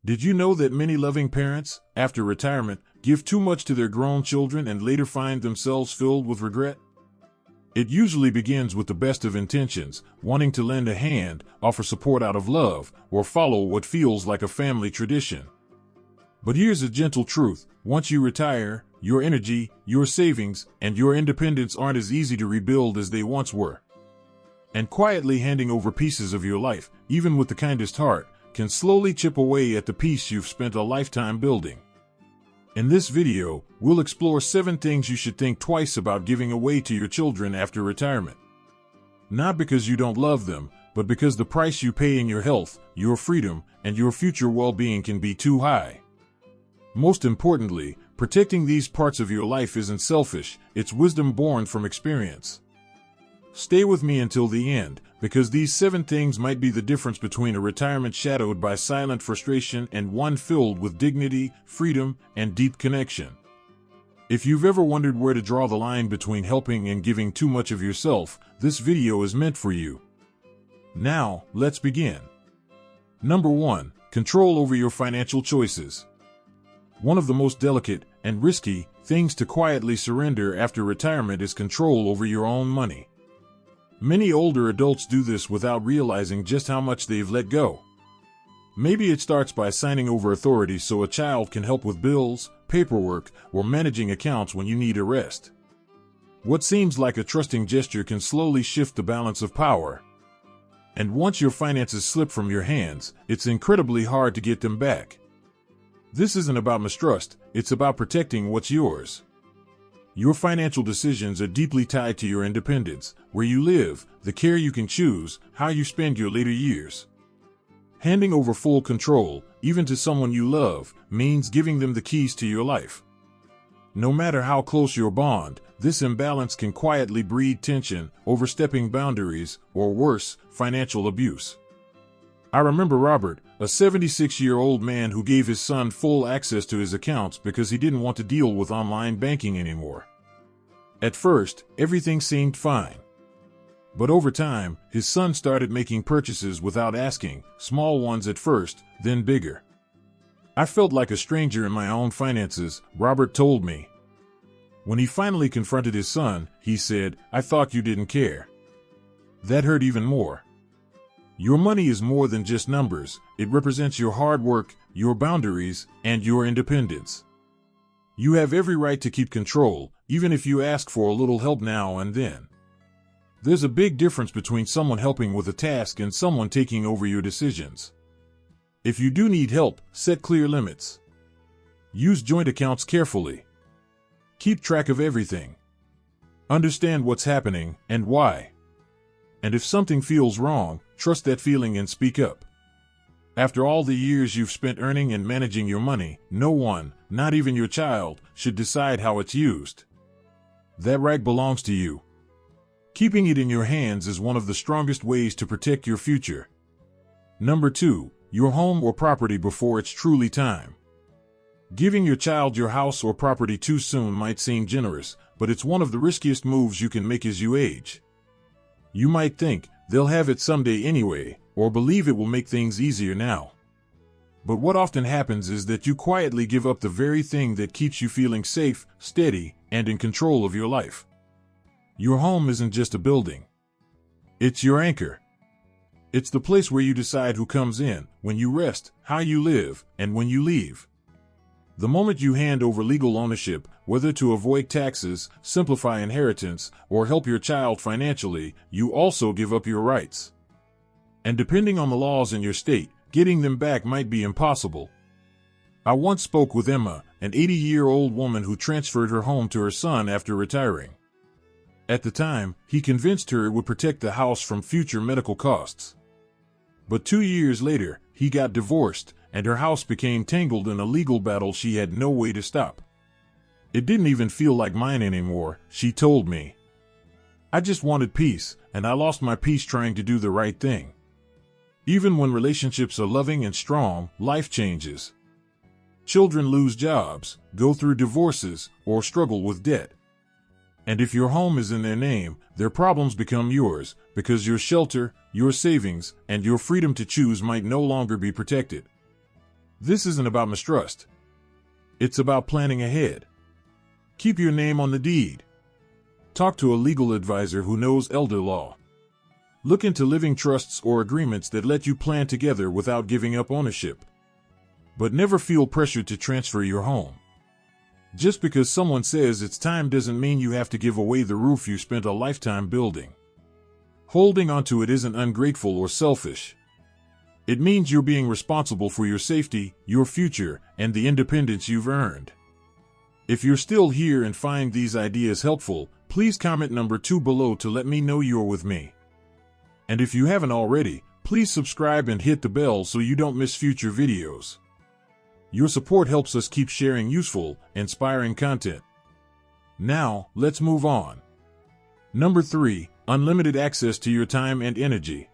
Did you know that many loving parents, after retirement, give too much to their grown children and later find themselves filled with regret? It usually begins with the best of intentions, wanting to lend a hand, offer support out of love, or follow what feels like a family tradition. But here's a gentle truth: once you retire, your energy, your savings, and your independence aren't as easy to rebuild as they once were. And quietly handing over pieces of your life, even with the kindest heart, can slowly chip away at the peace you've spent a lifetime building. In this video, we'll explore 7 things you should think twice about giving away to your children after retirement. Not because you don't love them, but because the price you pay in your health, your freedom, and your future well-being can be too high. Most importantly, protecting these parts of your life isn't selfish, it's wisdom born from experience. Stay with me until the end, because these 7 things might be the difference between a retirement shadowed by silent frustration and one filled with dignity, freedom, and deep connection. If you've ever wondered where to draw the line between helping and giving too much of yourself, this video is meant for you. Now, let's begin. Number 1. Control over your financial choices. One of the most delicate and risky things to quietly surrender after retirement is control over your own money. Many older adults do this without realizing just how much they've let go. Maybe it starts by signing over authority so a child can help with bills, paperwork, or managing accounts when you need a rest. What seems like a trusting gesture can slowly shift the balance of power. And once your finances slip from your hands, it's incredibly hard to get them back. This isn't about mistrust, it's about protecting what's yours. Your financial decisions are deeply tied to your independence, where you live, the care you can choose, how you spend your later years. Handing over full control, even to someone you love, means giving them the keys to your life. No matter how close your bond, this imbalance can quietly breed tension, overstepping boundaries, or worse, financial abuse. I remember Robert, a 76-year-old man who gave his son full access to his accounts because he didn't want to deal with online banking anymore. At first, everything seemed fine. But over time, his son started making purchases without asking, small ones at first, then bigger. I felt like a stranger in my own finances, Robert told me. When he finally confronted his son, he said, "I thought you didn't care." That hurt even more. Your money is more than just numbers. It represents your hard work, your boundaries, and your independence. You have every right to keep control, even if you ask for a little help now and then. There's a big difference between someone helping with a task and someone taking over your decisions. If you do need help, set clear limits. Use joint accounts carefully. Keep track of everything. Understand what's happening and why. And if something feels wrong, trust that feeling and speak up. After all the years you've spent earning and managing your money, no one, not even your child, should decide how it's used. That right belongs to you. Keeping it in your hands is one of the strongest ways to protect your future. Number 2. Your home or property before it's truly time. Giving your child your house or property too soon might seem generous, but it's one of the riskiest moves you can make as you age. You might think, they'll have it someday anyway, or believe it will make things easier now. But what often happens is that you quietly give up the very thing that keeps you feeling safe, steady, and in control of your life. Your home isn't just a building. It's your anchor. It's the place where you decide who comes in, when you rest, how you live, and when you leave. The moment you hand over legal ownership, whether to avoid taxes, simplify inheritance, or help your child financially, you also give up your rights. And depending on the laws in your state, getting them back might be impossible. I once spoke with Emma, an 80-year-old woman who transferred her home to her son after retiring. At the time, he convinced her it would protect the house from future medical costs. But 2 years later, he got divorced, and her house became tangled in a legal battle she had no way to stop. "It didn't even feel like mine anymore," she told me. "I just wanted peace, and I lost my peace trying to do the right thing." Even when relationships are loving and strong, life changes. Children lose jobs, go through divorces, or struggle with debt. And if your home is in their name, their problems become yours, because your shelter, your savings, and your freedom to choose might no longer be protected. This isn't about mistrust. It's about planning ahead. Keep your name on the deed. Talk to a legal advisor who knows elder law. Look into living trusts or agreements that let you plan together without giving up ownership. But never feel pressured to transfer your home. Just because someone says it's time doesn't mean you have to give away the roof you spent a lifetime building. Holding onto it isn't ungrateful or selfish. It means you're being responsible for your safety, your future, and the independence you've earned. If you're still here and find these ideas helpful, please comment number 2 below to let me know you're with me. And if you haven't already, please subscribe and hit the bell so you don't miss future videos. Your support helps us keep sharing useful, inspiring content. Now, let's move on. Number 3, unlimited access to your time and energy.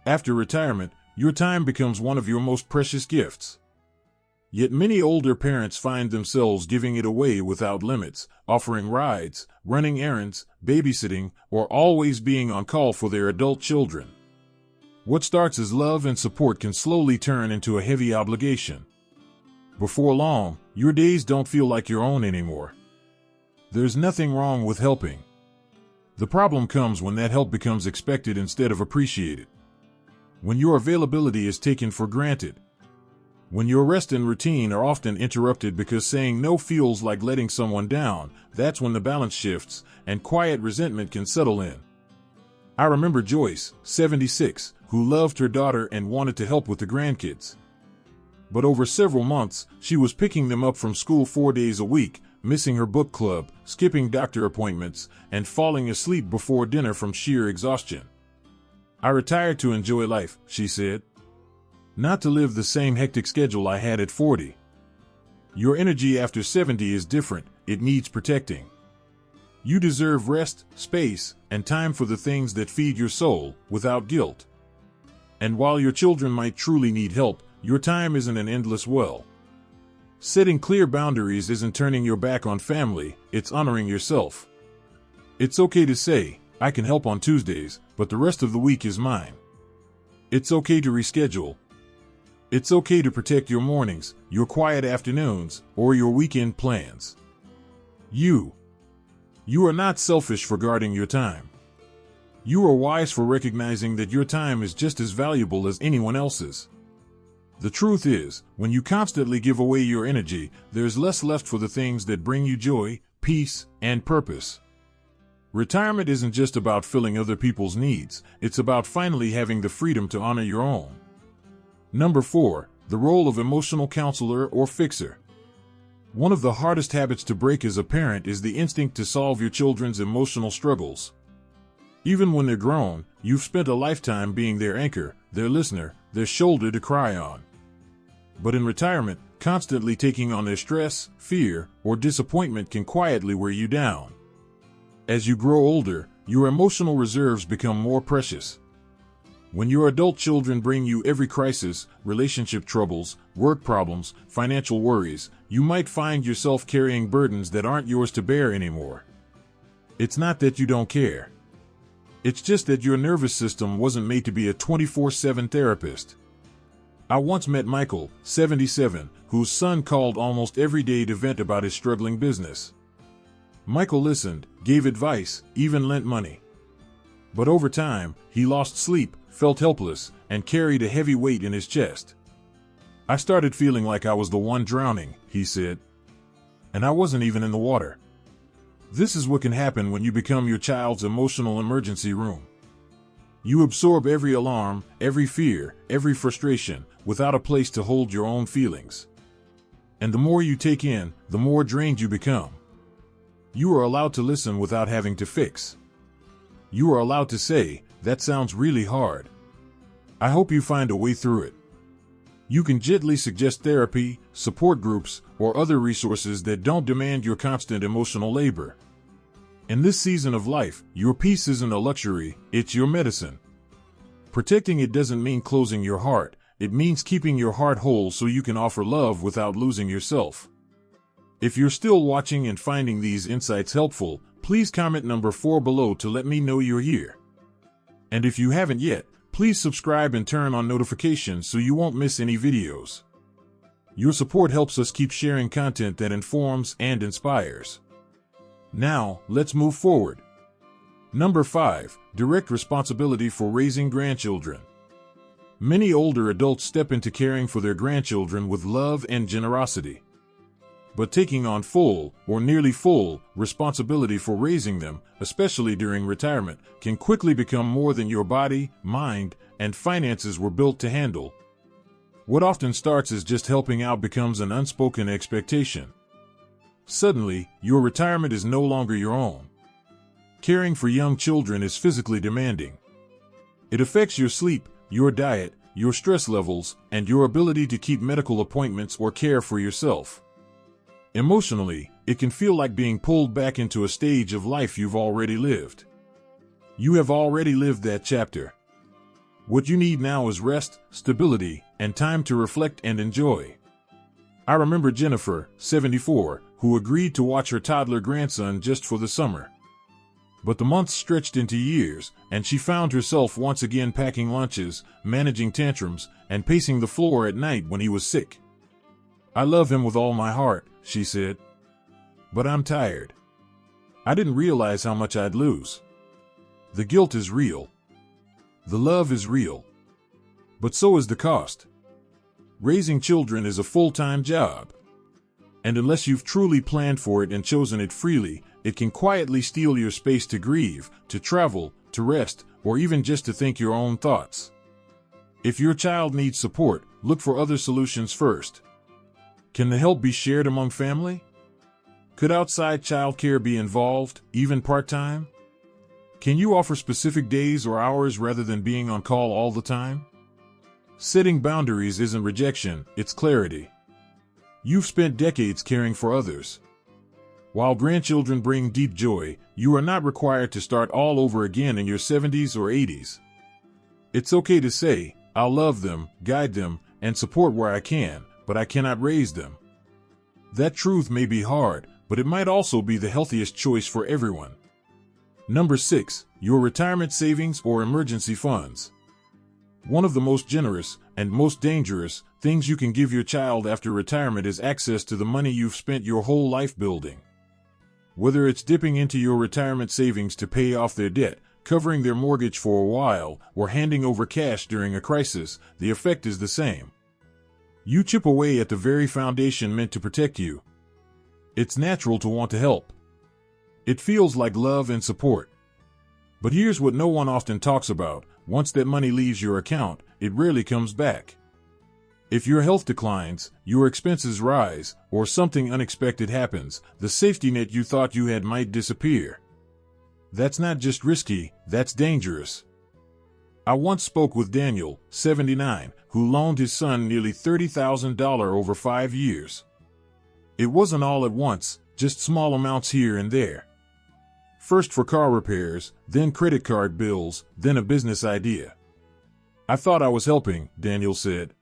After retirement, your time becomes one of your most precious gifts. Yet many older parents find themselves giving it away without limits, offering rides, running errands, babysitting, or always being on call for their adult children. What starts as love and support can slowly turn into a heavy obligation. Before long, your days don't feel like your own anymore. There's nothing wrong with helping. The problem comes when that help becomes expected instead of appreciated. When your availability is taken for granted. When your rest and routine are often interrupted because saying no feels like letting someone down, that's when the balance shifts and quiet resentment can settle in. I remember Joyce, 76, who loved her daughter and wanted to help with the grandkids. But over several months, she was picking them up from school 4 days a week, missing her book club, skipping doctor appointments, and falling asleep before dinner from sheer exhaustion. I retired to enjoy life, she said. Not to live the same hectic schedule I had at 40. Your energy after 70 is different, it needs protecting. You deserve rest, space, and time for the things that feed your soul, without guilt. And while your children might truly need help, your time isn't an endless well. Setting clear boundaries isn't turning your back on family, it's honoring yourself. It's okay to say, I can help on Tuesdays, but the rest of the week is mine. It's okay to reschedule. It's okay to protect your mornings, your quiet afternoons, or your weekend plans. You are not selfish for guarding your time. You are wise for recognizing that your time is just as valuable as anyone else's. The truth is, when you constantly give away your energy, there's less left for the things that bring you joy, peace, and purpose. Retirement isn't just about filling other people's needs, it's about finally having the freedom to honor your own. Number 4, the role of emotional counselor or fixer. One of the hardest habits to break as a parent is the instinct to solve your children's emotional struggles. Even when they're grown, you've spent a lifetime being their anchor, their listener, their shoulder to cry on. But in retirement, constantly taking on their stress, fear, or disappointment can quietly wear you down. As you grow older, your emotional reserves become more precious. When your adult children bring you every crisis, relationship troubles, work problems, financial worries, you might find yourself carrying burdens that aren't yours to bear anymore. It's not that you don't care. It's just that your nervous system wasn't made to be a 24/7 therapist. I once met Michael, 77, whose son called almost every day to vent about his struggling business. Michael listened, gave advice, even lent money. But over time, he lost sleep, felt helpless, and carried a heavy weight in his chest. I started feeling like I was the one drowning, he said. And I wasn't even in the water. This is what can happen when you become your child's emotional emergency room. You absorb every alarm, every fear, every frustration, without a place to hold your own feelings. And the more you take in, the more drained you become. You are allowed to listen without having to fix. You are allowed to say, that sounds really hard. I hope you find a way through it. You can gently suggest therapy, support groups, or other resources that don't demand your constant emotional labor. In this season of life, your peace isn't a luxury, it's your medicine. Protecting it doesn't mean closing your heart, it means keeping your heart whole so you can offer love without losing yourself. If you're still watching and finding these insights helpful, please comment number 4 below to let me know you're here. And if you haven't yet, please subscribe and turn on notifications so you won't miss any videos. Your support helps us keep sharing content that informs and inspires. Now, let's move forward. Number 5. Direct responsibility for raising grandchildren. Many older adults step into caring for their grandchildren with love and generosity. But taking on full, or nearly full, responsibility for raising them, especially during retirement, can quickly become more than your body, mind, and finances were built to handle. What often starts as just helping out becomes an unspoken expectation. Suddenly, your retirement is no longer your own. Caring for young children is physically demanding. It affects your sleep, your diet, your stress levels, and your ability to keep medical appointments or care for yourself. Emotionally, it can feel like being pulled back into a stage of life you've already lived. You have already lived that chapter. What you need now is rest, stability, and time to reflect and enjoy. I remember Jennifer, 74, who agreed to watch her toddler grandson just for the summer. But the months stretched into years, and she found herself once again packing lunches, managing tantrums, and pacing the floor at night when he was sick. "I love him with all my heart," she said. "But I'm tired. I didn't realize how much I'd lose." The guilt is real. The love is real. But so is the cost. Raising children is a full-time job. And unless you've truly planned for it and chosen it freely, it can quietly steal your space to grieve, to travel, to rest, or even just to think your own thoughts. If your child needs support, look for other solutions first. Can the help be shared among family? Could outside childcare be involved, even part-time? Can you offer specific days or hours rather than being on call all the time? Setting boundaries isn't rejection, it's clarity. You've spent decades caring for others. While grandchildren bring deep joy, you are not required to start all over again in your 70s or 80s. It's okay to say, "I'll love them, guide them, and support where I can, but I cannot raise them." That truth may be hard, but it might also be the healthiest choice for everyone. Number 6. Your retirement savings or emergency funds. One of the most generous, and most dangerous, things you can give your child after retirement is access to the money you've spent your whole life building. Whether it's dipping into your retirement savings to pay off their debt, covering their mortgage for a while, or handing over cash during a crisis, the effect is the same. You chip away at the very foundation meant to protect you. It's natural to want to help. It feels like love and support. But here's what no one often talks about: once that money leaves your account, it rarely comes back. If your health declines, your expenses rise, or something unexpected happens, the safety net you thought you had might disappear. That's not just risky, that's dangerous. I once spoke with Daniel, 79, who loaned his son nearly $30,000 over 5 years. It wasn't all at once, just small amounts here and there. First for car repairs, then credit card bills, then a business idea. "I thought I was helping," Daniel said.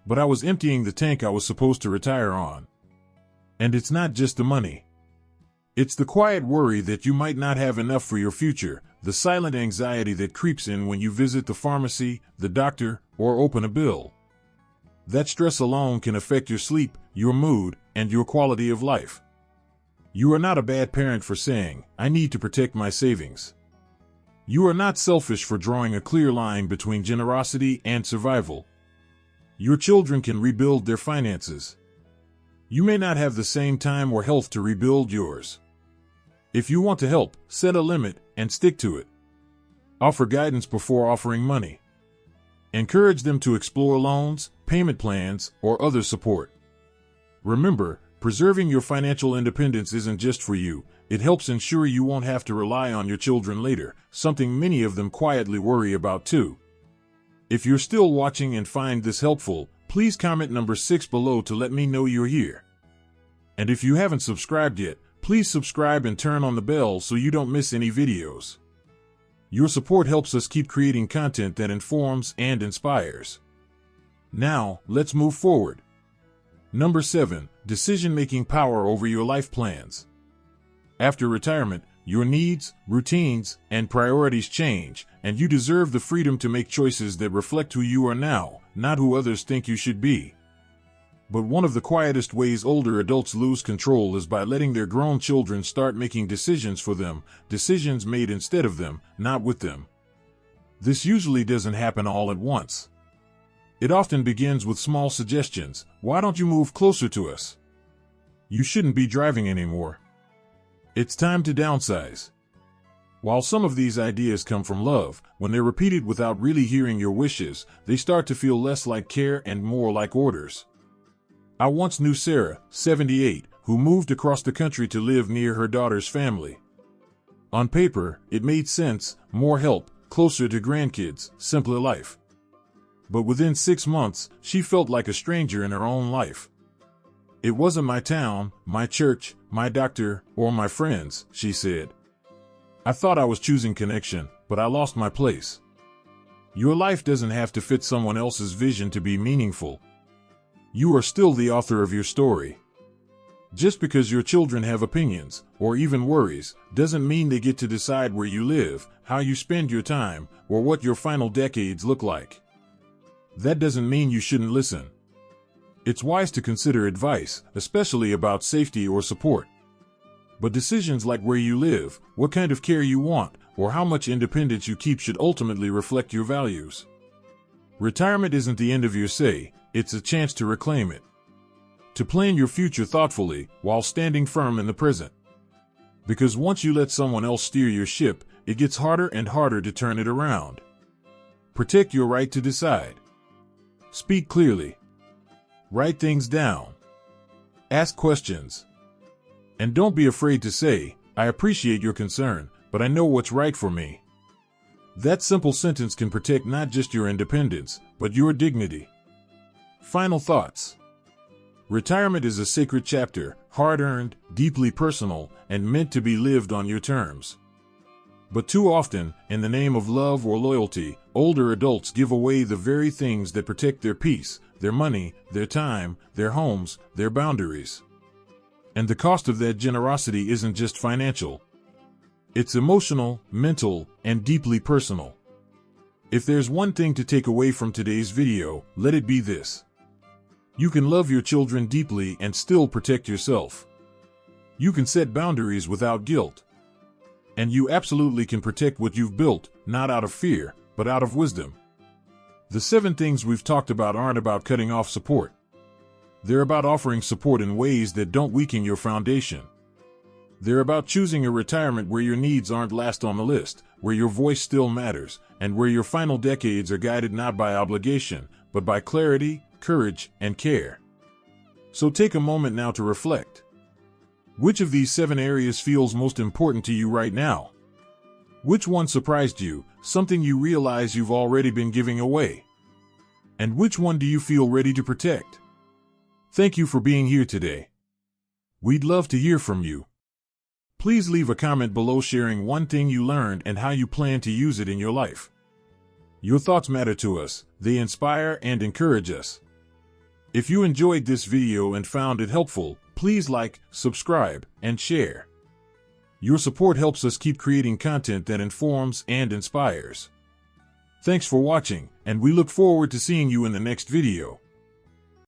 "But I was emptying the tank I was supposed to retire on." And it's not just the money. It's the quiet worry that you might not have enough for your future, the silent anxiety that creeps in when you visit the pharmacy, the doctor, or open a bill. That stress alone can affect your sleep, your mood, and your quality of life. You are not a bad parent for saying, "I need to protect my savings." You are not selfish for drawing a clear line between generosity and survival. Your children can rebuild their finances. You may not have the same time or health to rebuild yours. If you want to help, set a limit and stick to it. Offer guidance before offering money. Encourage them to explore loans, payment plans, or other support. Remember, preserving your financial independence isn't just for you, it helps ensure you won't have to rely on your children later, something many of them quietly worry about too. If you're still watching and find this helpful, please comment number 6 below to let me know you're here. And if you haven't subscribed yet, please subscribe and turn on the bell so you don't miss any videos. Your support helps us keep creating content that informs and inspires. Now, let's move forward. Number 7. Decision-making power over your life plans. After retirement, your needs, routines, and priorities change, and you deserve the freedom to make choices that reflect who you are now, not who others think you should be. But one of the quietest ways older adults lose control is by letting their grown children start making decisions for them, decisions made instead of them, not with them. This usually doesn't happen all at once. It often begins with small suggestions. Why don't you move closer to us? You shouldn't be driving anymore. It's time to downsize. While some of these ideas come from love, when they're repeated without really hearing your wishes, they start to feel less like care and more like orders. I once knew Sarah, 78, who moved across the country to live near her daughter's family. On paper, it made sense: more help, closer to grandkids, simpler life. But within 6 months, she felt like a stranger in her own life. It wasn't my town, my church, my doctor, or my friends, she said. I thought I was choosing connection, but I lost my place. Your life doesn't have to fit someone else's vision to be meaningful. You are still the author of your story. Just because your children have opinions, or even worries, doesn't mean they get to decide where you live, how you spend your time, or what your final decades look like. That doesn't mean you shouldn't listen. It's wise to consider advice, especially about safety or support. But decisions like where you live, what kind of care you want, or how much independence you keep should ultimately reflect your values. Retirement isn't the end of your say, it's a chance to reclaim it. To plan your future thoughtfully, while standing firm in the present. Because once you let someone else steer your ship, it gets harder and harder to turn it around. Protect your right to decide. Speak clearly. Write things down. Ask questions. And don't be afraid to say, I appreciate your concern, but I know what's right for me. That simple sentence can protect not just your independence, but your dignity. Final thoughts. Retirement is a sacred chapter, hard-earned, deeply personal, and meant to be lived on your terms. But too often, in the name of love or loyalty, older adults give away the very things that protect their peace, their money, their time, their homes, their boundaries. And the cost of that generosity isn't just financial. It's emotional, mental, and deeply personal. If there's one thing to take away from today's video, let it be this. You can love your children deeply and still protect yourself. You can set boundaries without guilt. And you absolutely can protect what you've built, not out of fear, but out of wisdom. The 7 things we've talked about aren't about cutting off support. They're about offering support in ways that don't weaken your foundation. They're about choosing a retirement where your needs aren't last on the list, where your voice still matters, and where your final decades are guided not by obligation, but by clarity, courage, and care. So take a moment now to reflect. Which of these 7 areas feels most important to you right now? Which one surprised you, something you realize you've already been giving away? And which one do you feel ready to protect? Thank you for being here today. We'd love to hear from you. Please leave a comment below sharing one thing you learned and how you plan to use it in your life. Your thoughts matter to us, they inspire and encourage us. If you enjoyed this video and found it helpful, please like, subscribe, and share. Your support helps us keep creating content that informs and inspires. Thanks for watching, and we look forward to seeing you in the next video.